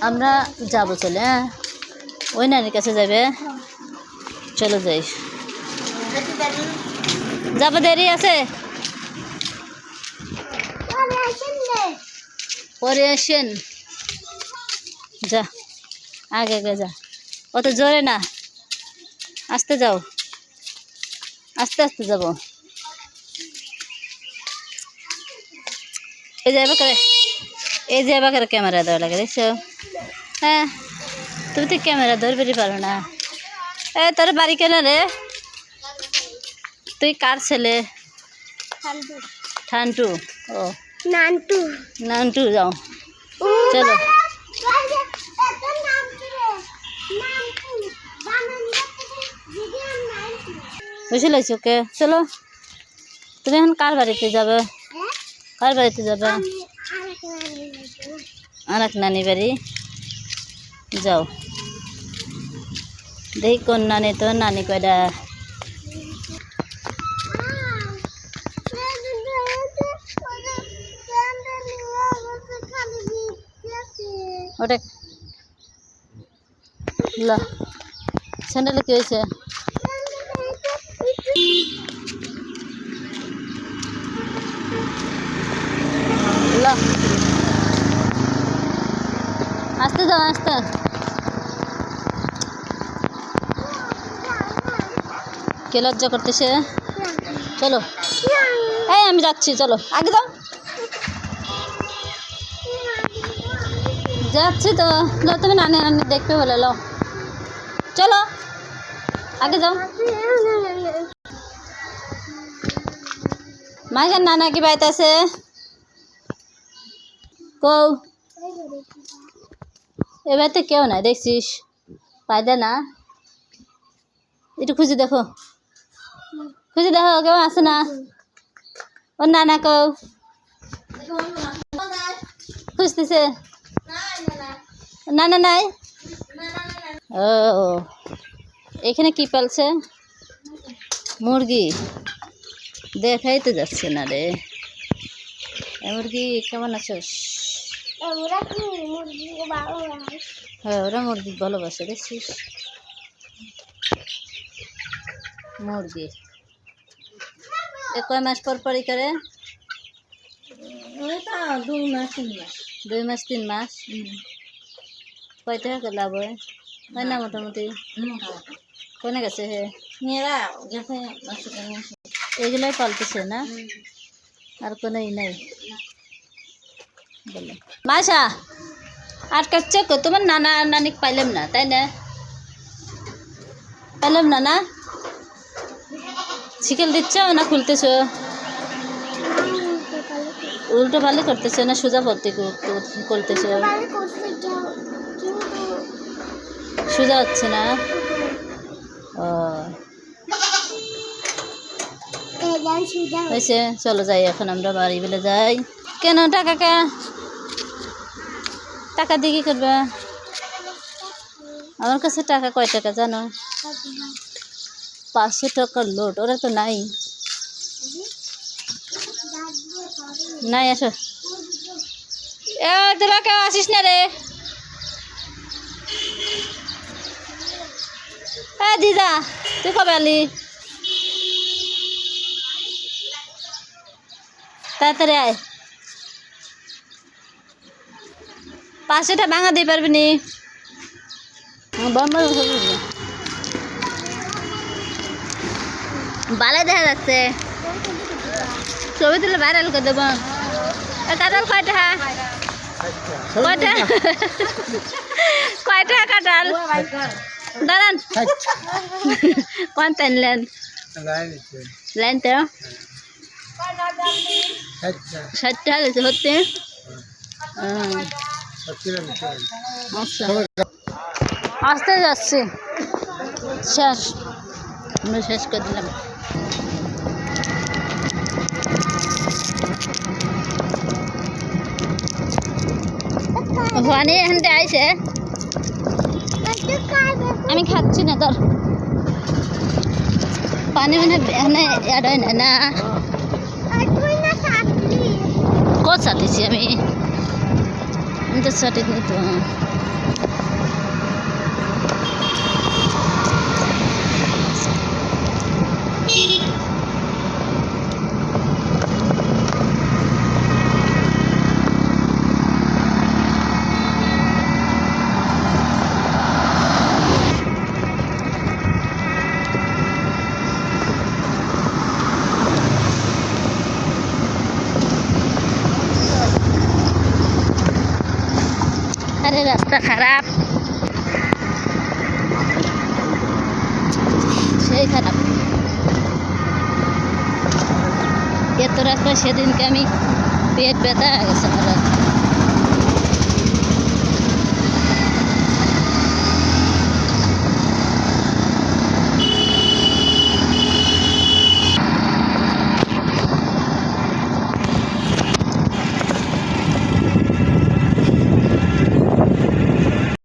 আমরা যাবো চলে, হ্যাঁ ওই নানির কাছে যাবে, চলো যাই, যাবো, দেরি আছে, পরে আসেন, যা আগে আগে যা, অত জোরে না, আস্তে যাও, আস্তে আস্তে যাবো। এই যে এবার ক্যামেরা দেওয়া লাগে, দেখছো? হ্যাঁ তুমি তো ক্যামেরা ধরবেরই পারো না। তোর বাড়ি কেন রে? তুই কার ছেলে? ঠান্টু। ও নান্টু, নান্টু, যাও চলো। বুঝে লাইছো ওকে, চলো। তুমি এখন কার বাড়িতে যাবে? কার বাড়িতে যাবে? আর এক নানি বাড়ি যাও, দেখি কোন নানি, তো নানি কয়টা। ওটা ল, স্যান্ডেলে কি হয়েছে? ল, আসতে যাও, আসতে। কে লজ্জা করতেছে? চলো, এই আমি যাচ্ছি, চলো আগে যাও। যাচ্ছি তো, লো তুমি নানি নানি দেখবে বলে, লো চলো আগে যাও। মায়ের নানা কি বাড়িতে আছে? কৌ এবার তো কেউ নাই দেখছিস, পাইদা না, একটু খুঁজে দেখো, খুঁজে দেখো কেউ আছে না। ওর নানা কৌ খুঁজতেছে, নানা নাই। ও এখানে কি পালছে? মুরগি, দেখাই তো যাচ্ছে না রে। মুরগি কেমন আছোস? হ্যাঁ ওরা মুরগি ভালোবাসে, দেখছিস? মুরগি কয় মাস পর পরই করে? 2 মাস 3 মাস, 2 মাস 3 মাস। কয় টাকা লাভ হয়? হয় না মোটামুটি? কোনে গেছে হে? এগুলাই পালতেছে না, আর কোনো ই নাই বলে। মাসা আর কাছে তোমার নানা নানি পাইলাম না, তাই না? পাইলাম না, না শিকেল দিচ্ছ না খুলতেছ? উল্টো ভালো করতেছে না সোজা ভর্তি করতেছ? সোজা হচ্ছে না। ও হয়েছে, চলো যাই এখন আমরা বাড়ি বলে যাই। কেন টাকা টাকা দিয়ে কি করবে? আমার কাছে টাকা কয় টাকা জানো? 500 টাকার লোড, ওরা তো নাই। নাই আসো, তোরা কেউ আসিস না রে। দিদা তুই কবে আলি? তাড়াতাড়ি আয়, 500টা ভাঙা দিয়ে পারবি নি? ভালো দেখা যাচ্ছে, ছবি তুলে ভাইরাল করে দেবো। কাঁঠাল কয় টাকা? কয় টাকা কাঁঠাল? দাঁড়ান, কোনটা নিলেন? লাইন তো 60 টাকা দিচ্ছে, সত্যি? আসতে যাচ্ছি, শেষ, আমরা শেষ করে দিলাম। ভবানী এখানটা আইছে, আমি খাচ্ছি না, তোর পানি মানে এখানে অ্যাড হয় না। না কত চালিয়েছি আমি, তো সঠিক নেই তো আরে রাস্তা খারাপ সেই খারাপ এত রাস্তা সেদিনকে আমি পেট ব্যথা হয়ে গেছে আমার